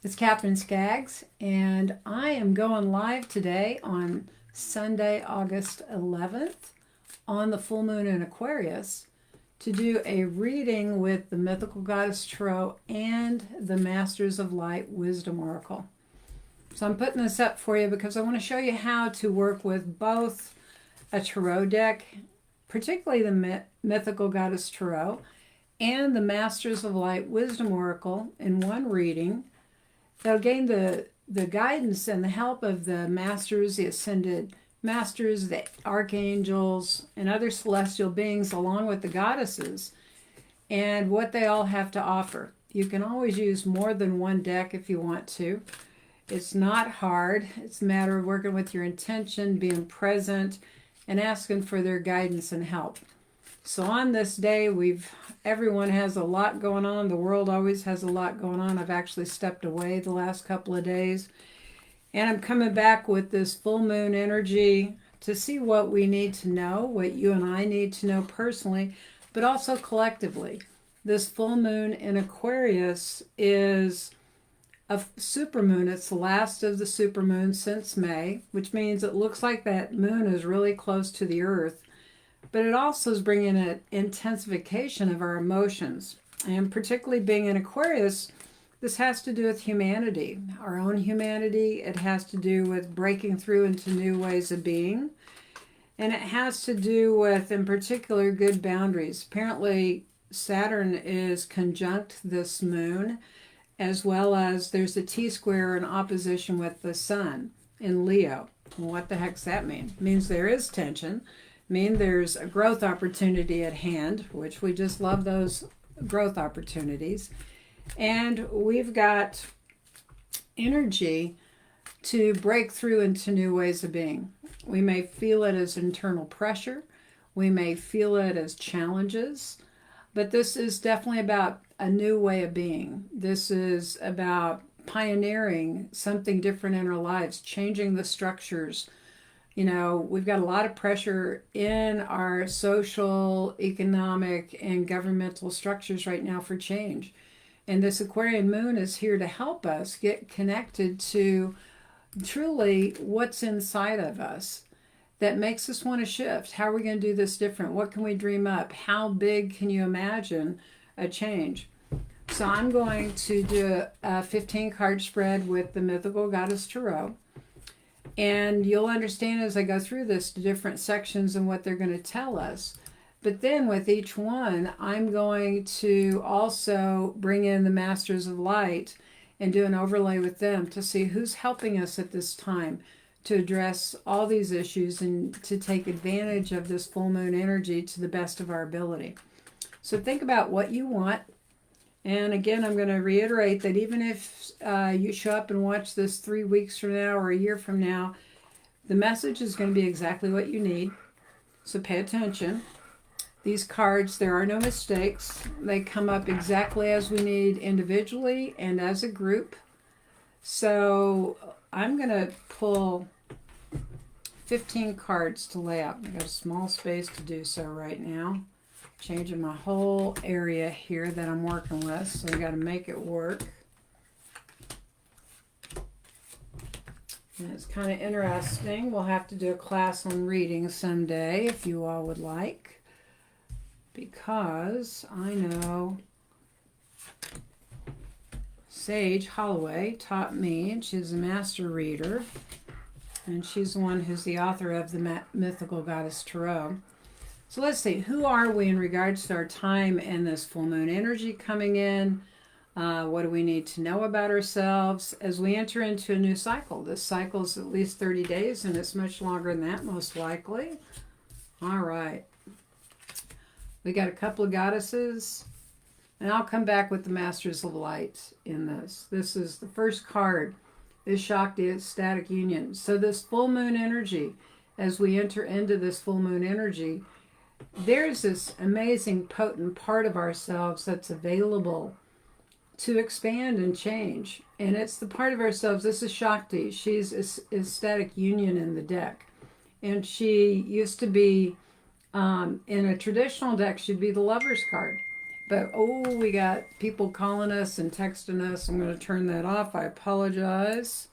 It's Katherine Skaggs, and I am going live today on Sunday, August 11th, on the full moon in Aquarius, to do a reading with the Mythical Goddess Tarot and the Masters of Light Wisdom Oracle. So I'm putting this up for you because I want to show you how to work with both a tarot deck, particularly the Mythical Goddess Tarot, and the Masters of Light Wisdom Oracle in one reading. They'll gain the guidance and the help of the masters, the ascended masters, the archangels, and other celestial beings, along with the goddesses, and what they all have to offer. You can always use more than one deck if you want to. It's not hard. It's a matter of working with your intention, being present, and asking for their guidance and help. So on this day, everyone has a lot going on. The world always has a lot going on. I've actually stepped away the last couple of days. And I'm coming back with this full moon energy to see what we need to know, what you and I need to know personally, but also collectively. This full moon in Aquarius is a supermoon. It's the last of the supermoons since May, which means it looks like that moon is really close to the earth. But it also is bringing an intensification of our emotions. And particularly being in Aquarius, this has to do with humanity, our own humanity. It has to do with breaking through into new ways of being. And it has to do with, in particular, good boundaries. Apparently, Saturn is conjunct this moon, as well as there's a T-square in opposition with the Sun in Leo. Well, what the heck's that mean? It means there is tension. There's a growth opportunity at hand, which we just love those growth opportunities. And we've got energy to break through into new ways of being. We may feel it as internal pressure. We may feel it as challenges. But this is definitely about a new way of being. This is about pioneering something different in our lives, changing the structures. You know, we've got a lot of pressure in our social, economic, and governmental structures right now for change. And this Aquarian moon is here to help us get connected to truly what's inside of us that makes us want to shift. How are we going to do this different? What can we dream up? How big can you imagine a change? So I'm going to do a 15 card spread with the Mythical Goddess Tarot. And you'll understand as I go through this, the different sections and what they're going to tell us. But then with each one, I'm going to also bring in the Masters of Light and do an overlay with them to see who's helping us at this time to address all these issues and to take advantage of this full moon energy to the best of our ability. So think about what you want. And again, I'm going to reiterate that even if you show up and watch this 3 weeks from now or a year from now, the message is going to be exactly what you need. So pay attention. These cards, there are no mistakes. They come up exactly as we need individually and as a group. So I'm going to pull 15 cards to lay out. I've got a small space to do so right now. Changing my whole area here that I'm working with, so we got to make it work. And it's kind of interesting. We'll have to do a class on reading someday if you all would like, because I know Sage Holloway taught me, and she's a master reader, and she's the one who's the author of the Mythical Goddess Tarot. So let's see, who are we in regards to our time and this full moon energy coming in? What do we need to know about ourselves as we enter into a new cycle? This cycle is at least 30 days, and it's much longer than that, most likely. All right. We got a couple of goddesses, and I'll come back with the Masters of Light in this. This is the first card, is Shakti, ecstatic union. So this full moon energy, as we enter into this full moon energy, there's this amazing, potent part of ourselves that's available to expand and change. And it's the part of ourselves, this is Shakti. She's ecstatic union in the deck. And she used to be, in a traditional deck, she'd be the Lover's card. But, oh, we got people calling us and texting us. I'm going to turn that off. I apologize.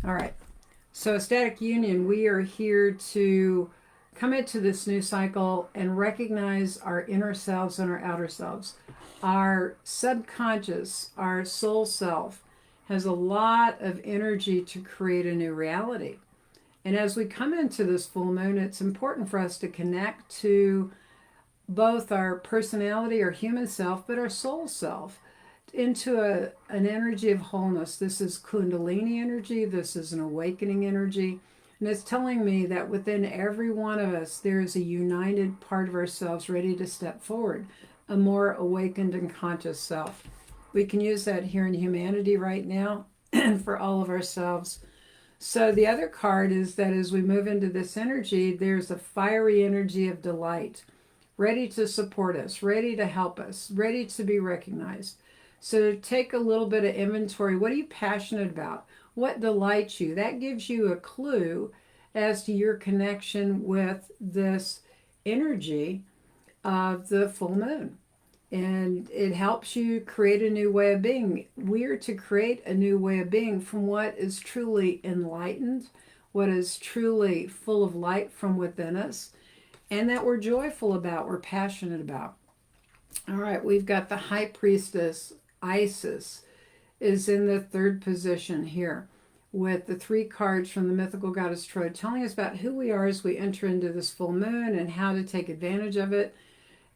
All right. So, Static Union, we are here to come into this new cycle and recognize our inner selves and our outer selves. Our subconscious, our soul self, has a lot of energy to create a new reality. And as we come into this full moon, it's important for us to connect to both our personality, our human self, but our soul self into an energy of wholeness. This is Kundalini energy. This is an awakening energy. And it's telling me that within every one of us, there is a united part of ourselves ready to step forward, a more awakened and conscious self. We can use that here in humanity right now and for all of ourselves. So the other card is that as we move into this energy, there's a fiery energy of delight, ready to support us, ready to help us, ready to be recognized. So take a little bit of inventory. What are you passionate about? What delights you? That gives you a clue as to your connection with this energy of the full moon. And it helps you create a new way of being. We're to create a new way of being from what is truly enlightened, what is truly full of light from within us, and that we're joyful about, we're passionate about. All right, we've got the High Priestess, Isis, is in the third position here with the 3 cards from the Mythical Goddess Tarot telling us about who we are as we enter into this full moon and how to take advantage of it.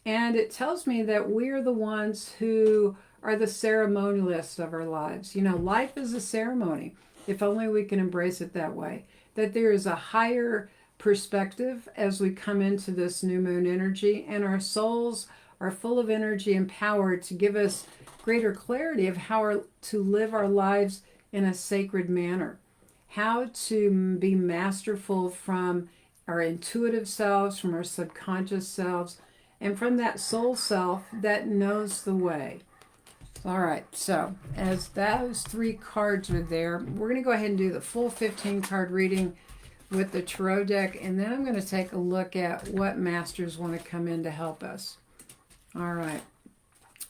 And it tells me that we're the ones who are the ceremonialists of our lives. You know, life is a ceremony, if only we can embrace it that way. That there is a higher perspective as we come into this new moon energy, and our souls are full of energy and power to give us greater clarity of how to live our lives in a sacred manner, how to be masterful from our intuitive selves, from our subconscious selves, and from that soul self that knows the way. All right, so as those 3 cards are there, we're going to go ahead and do the full 15 card reading with the tarot deck, and then I'm going to take a look at what masters want to come in to help us. All right.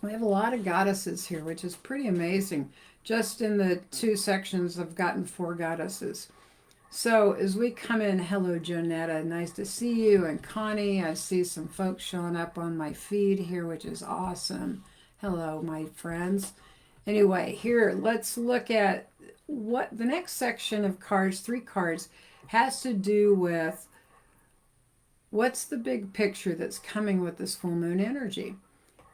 We have a lot of goddesses here, which is pretty amazing. Just in the 2 sections, I've gotten 4 goddesses. So as we come in, hello, Jonetta. Nice to see you. And Connie, I see some folks showing up on my feed here, which is awesome. Hello, my friends. Anyway, here, let's look at what the next section of cards, 3 cards, has to do with what's the big picture that's coming with this full moon energy.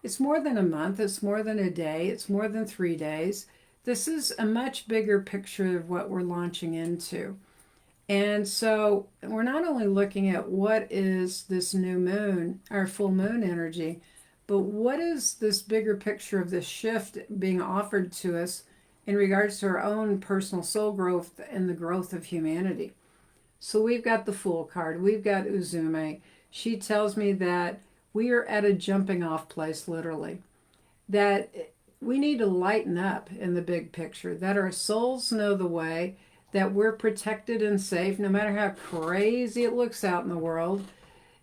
It's more than a month. It's more than a day. It's more than 3 days. This is a much bigger picture of what we're launching into. And so we're not only looking at what is this new moon, our full moon energy, but what is this bigger picture of this shift being offered to us in regards to our own personal soul growth and the growth of humanity. So we've got the Fool card. We've got Uzume. She tells me that we are at a jumping off place, literally. That we need to lighten up in the big picture. That our souls know the way. That we're protected and safe, no matter how crazy it looks out in the world.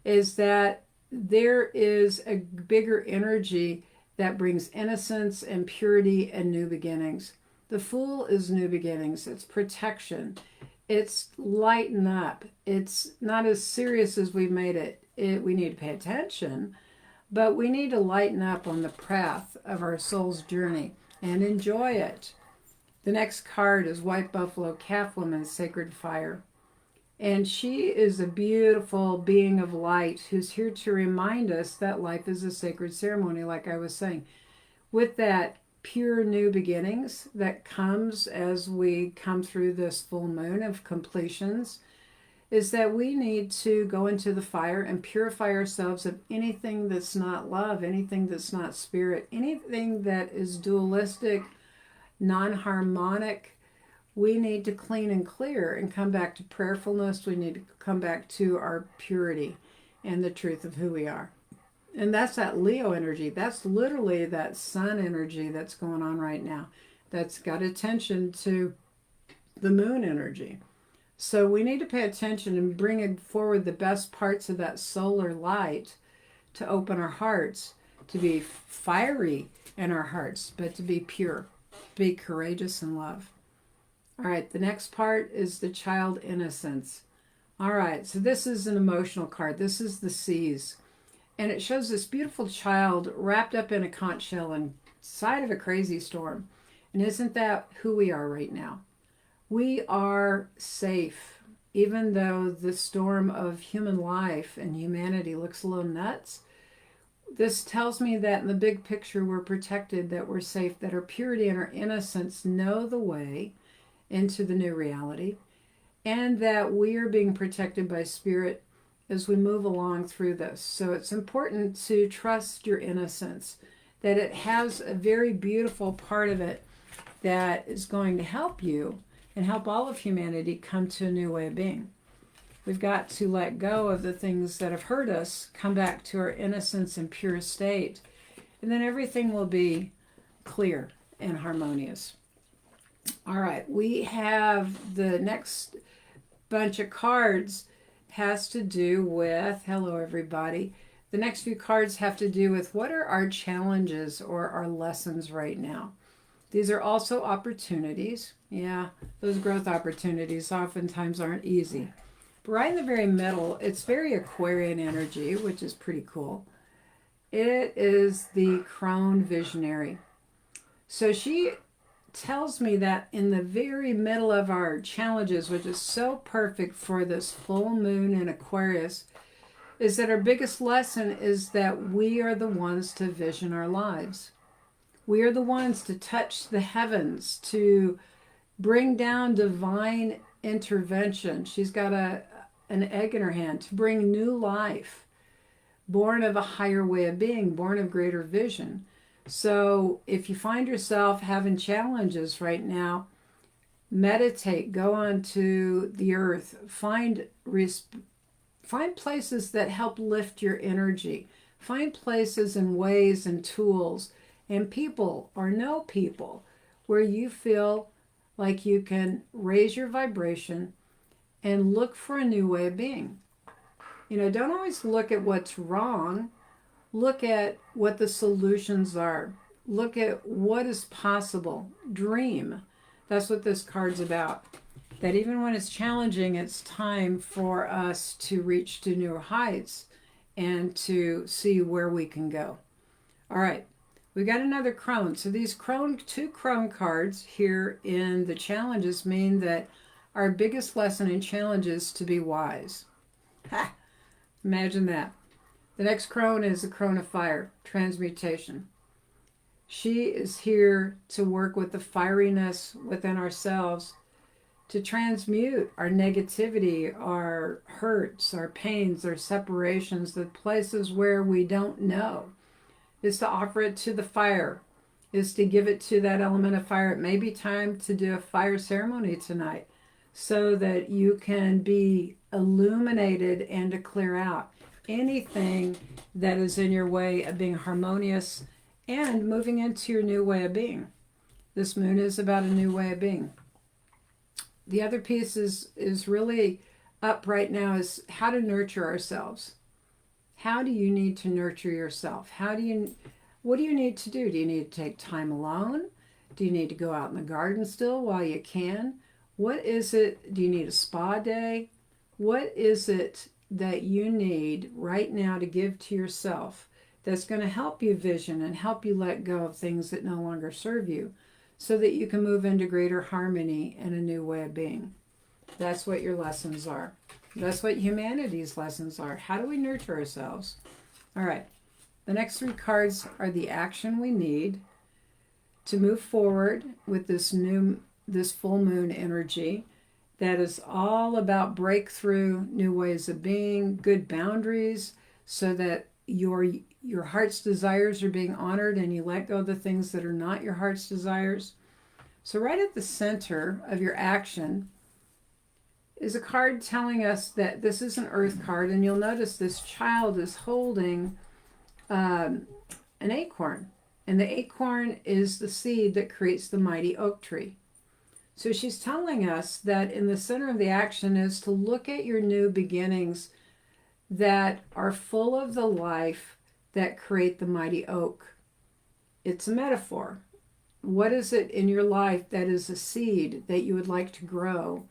Is that there is a bigger energy that brings innocence and purity and new beginnings. The Fool is new beginnings. It's protection. It's lighten up. It's not as serious as we've made it. We need to pay attention, but we need to lighten up on the path of our soul's journey and enjoy it. The next card is White Buffalo Calf Woman, Sacred Fire. And she is a beautiful being of light who's here to remind us that life is a sacred ceremony, like I was saying. With that pure new beginnings that comes as we come through this full moon of completions, is that we need to go into the fire and purify ourselves of anything that's not love, anything that's not spirit, anything that is dualistic, non-harmonic. We need to clean and clear and come back to prayerfulness. We need to come back to our purity and the truth of who we are. And that's that Leo energy. That's literally that sun energy that's going on right now. That's got attention to the moon energy. So we need to pay attention and bring forward the best parts of that solar light to open our hearts to be fiery in our hearts, but to be pure, to be courageous in love. All right, the next part is the child innocence. All right, so this is an emotional card. This is the Seas. And it shows this beautiful child wrapped up in a conch shell inside of a crazy storm. And isn't that who we are right now? We are safe, even though the storm of human life and humanity looks a little nuts. This tells me that in the big picture, we're protected, that we're safe, that our purity and our innocence know the way into the new reality, and that we are being protected by Spirit as we move along through this. So it's important to trust your innocence, that it has a very beautiful part of it that is going to help you and help all of humanity come to a new way of being. We've got to let go of the things that have hurt us, come back to our innocence and pure state, and then everything will be clear and harmonious. All right, we have the next bunch of cards has to do with, hello everybody, the next few cards have to do with what are our challenges or our lessons right now. These are also opportunities. Yeah, those growth opportunities oftentimes aren't easy. But right in the very middle, it's very Aquarian energy, which is pretty cool. It is the crone visionary. So she tells me that in the very middle of our challenges, which is so perfect for this full moon in Aquarius, is that our biggest lesson is that we are the ones to vision our lives. We are the ones to touch the heavens, to bring down divine intervention. She's got an egg in her hand to bring new life, born of a higher way of being, born of greater vision. So if you find yourself having challenges right now, meditate, go onto the earth, find places that help lift your energy. Find places and ways and tools and people or no people where you feel like you can raise your vibration and look for a new way of being. You know, don't always look at what's wrong. Look at what the solutions are. Look at what is possible. Dream. That's what this card's about. That even when it's challenging, it's time for us to reach to newer heights and to see where we can go. All right. We got another crone. So these two crone cards here in the challenges mean that our biggest lesson in challenge is to be wise. Ha! Imagine that. The next crone is the crone of fire, transmutation. She is here to work with the fieriness within ourselves, to transmute our negativity, our hurts, our pains, our separations, the places where we don't know. Is to offer it to the fire, is to give it to that element of fire. It may be time to do a fire ceremony tonight so that you can be illuminated and to clear out anything that is in your way of being harmonious and moving into your new way of being. This moon is about a new way of being. The other piece is really up right now is how to nurture ourselves. How do you need to nurture yourself? What do you need to do? Do you need to take time alone? Do you need to go out in the garden still while you can? What is it? Do you need a spa day? What is it that you need right now to give to yourself that's going to help you vision and help you let go of things that no longer serve you so that you can move into greater harmony and a new way of being? That's what your lessons are. That's what humanity's lessons are. How do we nurture ourselves? All right. The next three cards are the action we need to move forward with this full moon energy that is all about breakthrough, new ways of being, good boundaries, so that your heart's desires are being honored and you let go of the things that are not your heart's desires. So right at the center of your action is a card telling us that this is an earth card, and you'll notice this child is holding an acorn, and the acorn is the seed that creates the mighty oak tree. So she's telling us that in the center of the action is to look at your new beginnings that are full of the life that create the mighty oak. It's a metaphor. What is it in your life that is a seed that you would like to grow?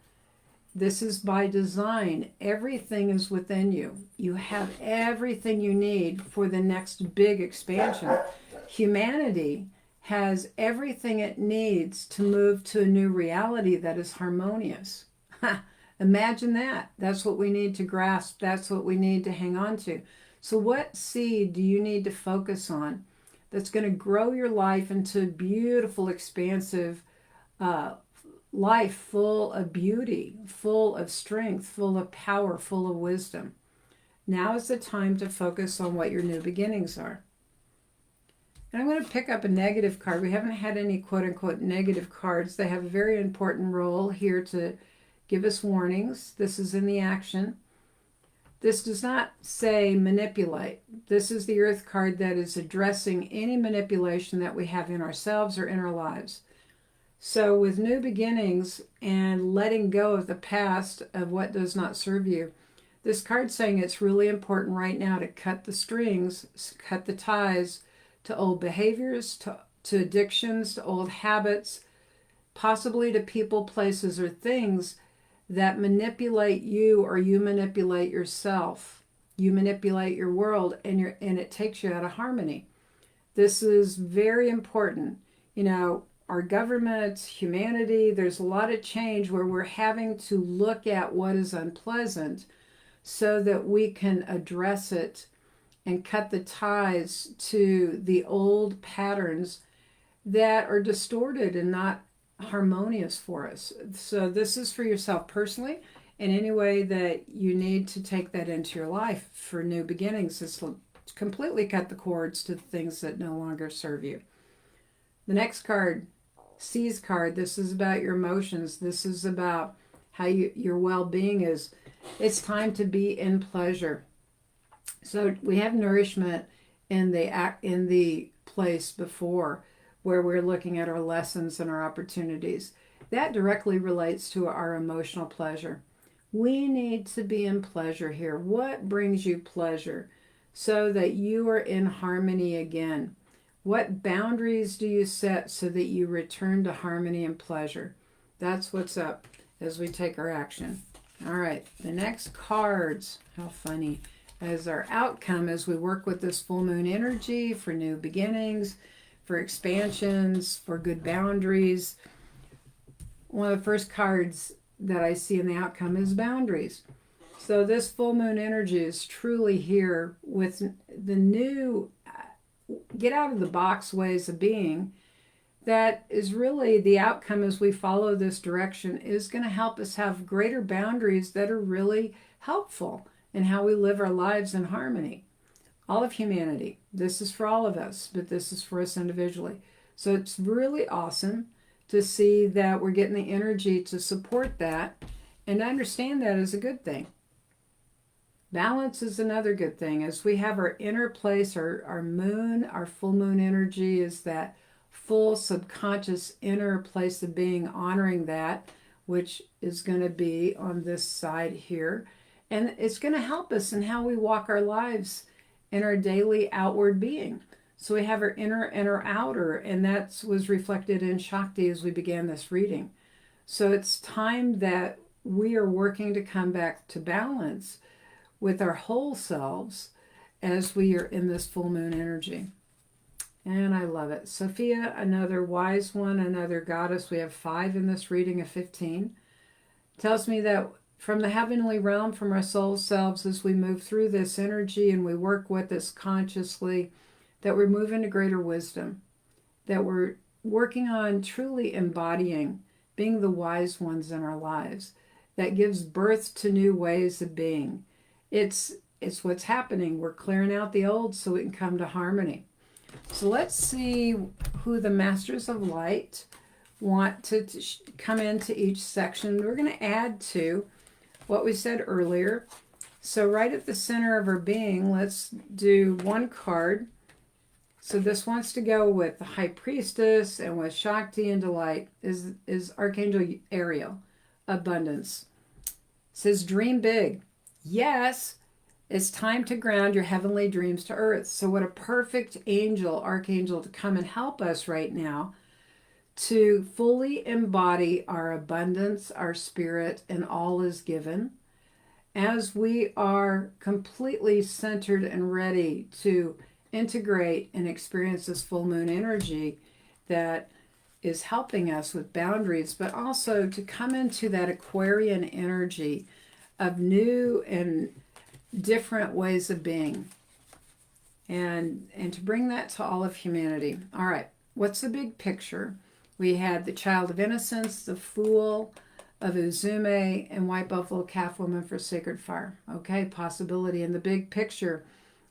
This is by design. Everything is within you. You have everything you need for the next big expansion. Humanity has everything it needs to move to a new reality that is harmonious. Imagine that. That's what we need to grasp. That's what we need to hang on to. So what seed do you need to focus on that's going to grow your life into a beautiful, expansive life full of beauty, full of strength, full of power, full of wisdom? Now is the time to focus on what your new beginnings are. And I'm going to pick up a negative card. We haven't had any quote-unquote negative cards. They have a very important role here to give us warnings. This is in the action. This does not say manipulate. This is the Earth card that is addressing any manipulation that we have in ourselves or in our lives. So with new beginnings and letting go of the past of what does not serve you, this card's saying it's really important right now to cut the strings, cut the ties to old behaviors, to addictions, to old habits, possibly to people, places, or things that manipulate you, or you manipulate yourself. You manipulate your world, and it takes you out of harmony. This is very important. You know, our government, humanity, there's a lot of change where we're having to look at what is unpleasant so that we can address it and cut the ties to the old patterns that are distorted and not harmonious for us. So this is for yourself personally, and any way that you need to take that into your life for new beginnings is to completely cut the cords to the things that no longer serve you. The next card, C's card, this is about your emotions. This is about how your well-being is. It's time to be in pleasure. So we have nourishment in the place before, where we're looking at our lessons and our opportunities. That directly relates to our emotional pleasure. We need to be in pleasure here. What brings you pleasure so that you are in harmony again? What boundaries do you set so that you return to harmony and pleasure? That's what's up as we take our action. All right, the next cards, how funny, as our outcome as we work with this full moon energy for new beginnings, for expansions, for good boundaries. One of the first cards that I see in the outcome is boundaries. So this full moon energy is truly here with the new get out of the box ways of being. That is really the outcome as we follow this direction is going to help us have greater boundaries that are really helpful in how we live our lives in harmony. All of humanity. This is for all of us, but this is for us individually. So it's really awesome to see that we're getting the energy to support that and to understand that as a good thing. Balance is another good thing. As we have our inner place, our moon, our full moon energy is that full subconscious inner place of being, honoring that, which is going to be on this side here. And it's going to help us in how we walk our lives in our daily outward being. So we have our inner and our outer, and that was reflected in Shakti as we began this reading. So it's time that we are working to come back to balance with our whole selves as we are in this full moon energy. And I love it. Sophia, another wise one, another goddess. We have 5 in this reading of 15. Tells me that from the heavenly realm, from our soul selves, as we move through this energy and we work with this consciously, that we're moving to greater wisdom, that we're working on truly embodying, being the wise ones in our lives, that gives birth to new ways of being. It's what's happening. We're clearing out the old so we can come to harmony. So let's see who the Masters of Light want to come into each section. We're going to add to what we said earlier. So right at the center of our being, let's do one card. So this wants to go with the High Priestess, and with Shakti and Delight is Archangel Ariel, Abundance. It says dream big. Yes, It's time to ground your heavenly dreams to earth. So what a perfect angel, archangel, to come and help us right now to fully embody our abundance, our spirit, and all is given. As we are completely centered and ready to integrate and experience this full moon energy that is helping us with boundaries, but also to come into that Aquarian energy of new and different ways of being, and to bring that to all of humanity. All right, what's the big picture? We had the child of innocence, the fool of Uzume, and white buffalo calf woman for sacred fire. Okay, possibility. In the big picture,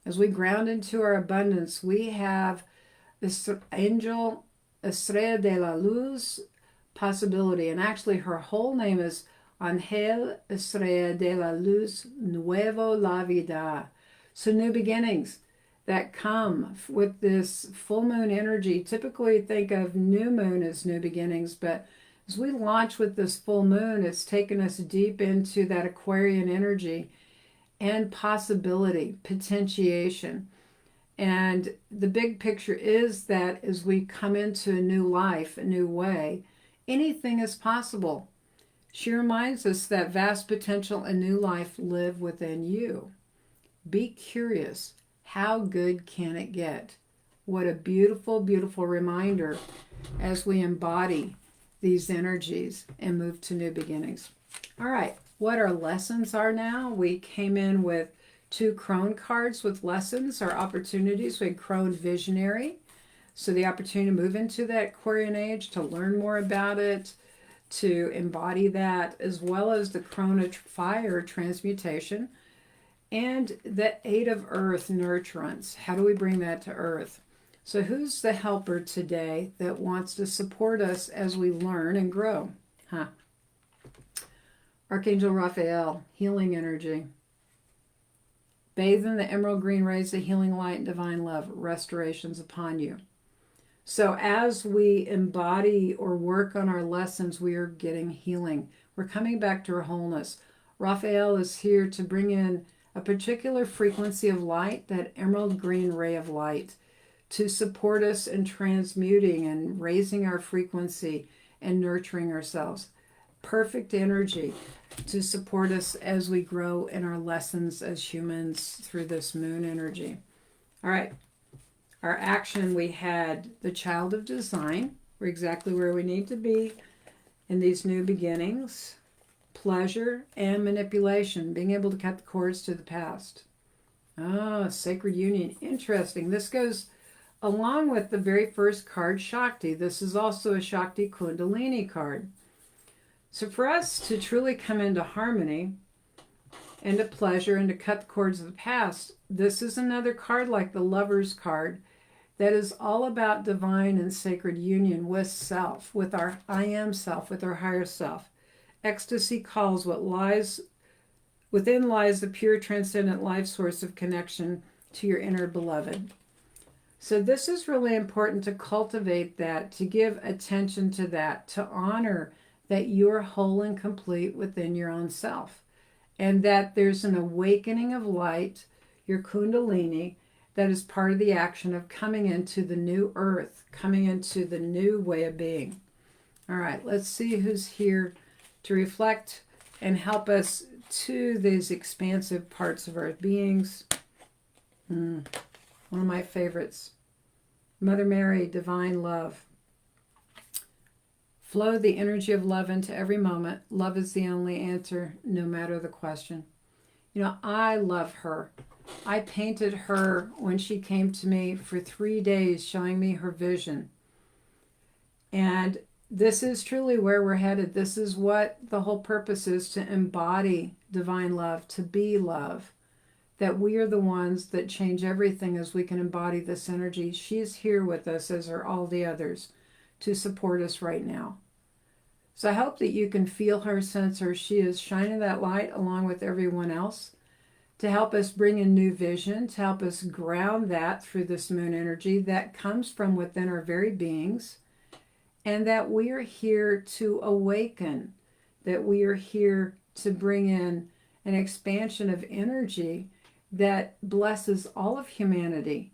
as we ground into our abundance, we have this angel Estrella de la Luz, possibility. And actually her whole name is Angel Estrella de la Luz Nuevo la Vida. So new beginnings that come with this full moon energy. Typically think of new moon as new beginnings, but as we launch with this full moon, it's taken us deep into that Aquarian energy and possibility, potentiation. And the big picture is that as we come into a new life, a new way, anything is possible. She reminds us that vast potential and new life live within you. Be curious. How good can it get? What a beautiful, beautiful reminder as we embody these energies and move to new beginnings. All right, what our lessons are now. We came in with 2 crone cards with lessons or opportunities. We had crone visionary. So the opportunity to move into that Aquarian age, to learn more about it, to embody that, as well as the crone of fire transmutation. And the 8 of earth, nurturance. How do we bring that to earth? So who's the helper today that wants to support us as we learn and grow? Archangel Raphael, healing energy. Bathe in the emerald green rays of healing light and divine love. Restorations upon you. So as we embody or work on our lessons, we are getting healing. We're coming back to our wholeness. Raphael is here to bring in a particular frequency of light, that emerald green ray of light, to support us in transmuting and raising our frequency and nurturing ourselves. Perfect energy to support us as we grow in our lessons as humans through this moon energy. All right, our action, we had the child of design. We're exactly where we need to be in these new beginnings. Pleasure and manipulation, being able to cut the cords to the past. Sacred union. Interesting. This goes along with the very first card, Shakti. This is also a Shakti Kundalini card. So for us to truly come into harmony and to pleasure and to cut the cords of the past, this is another card like the Lover's card that is all about divine and sacred union with self, with our I am self, with our higher self. Ecstasy calls what lies within lies the pure transcendent life source of connection to your inner beloved. So this is really important to cultivate that, to give attention to that, to honor that you're whole and complete within your own self, and that there's an awakening of light, your kundalini, that is part of the action of coming into the new earth, coming into the new way of being. All right, let's see who's here to reflect and help us to these expansive parts of our beings. One of my favorites. Mother Mary, divine love. Flow the energy of love into every moment. Love is the only answer, no matter the question. You know, I love her. I painted her when she came to me for 3 days, showing me her vision. And this is truly where we're headed. This is what the whole purpose is, to embody divine love, to be love. That we are the ones that change everything as we can embody this energy. She's here with us, as are all the others, to support us right now. So I hope that you can feel her, sense her. She is shining that light along with everyone else to help us bring in new vision, to help us ground that through this moon energy that comes from within our very beings, and that we are here to awaken, that we are here to bring in an expansion of energy that blesses all of humanity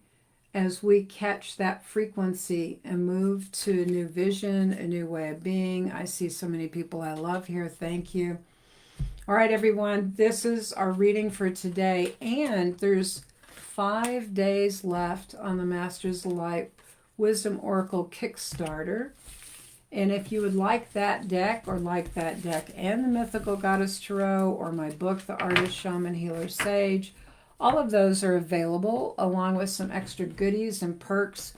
as we catch that frequency and move to a new vision, a new way of being. I see so many people I love here. Thank you. All right, everyone, this is our reading for today, and there's 5 days left on the Masters of Light Wisdom Oracle Kickstarter. And if you would like that deck, or like that deck and the Mythical Goddess Tarot, or my book, The Artist, Shaman, Healer, Sage, all of those are available, along with some extra goodies and perks.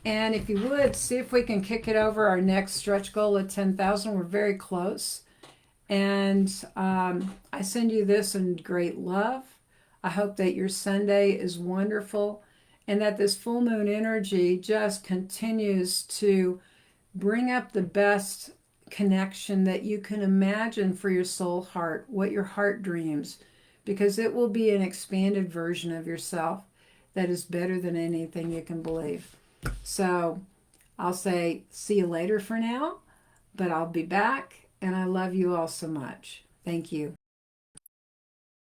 And if you would, see if we can kick it over our next stretch goal of 10,000. We're very close. And I send you this in great love. I hope that your Sunday is wonderful, and that this full moon energy just continues to bring up the best connection that you can imagine for your soul heart, what your heart dreams, because it will be an expanded version of yourself that is better than anything you can believe. So I'll say see you later for now, but I'll be back, and I love you all so much. Thank you.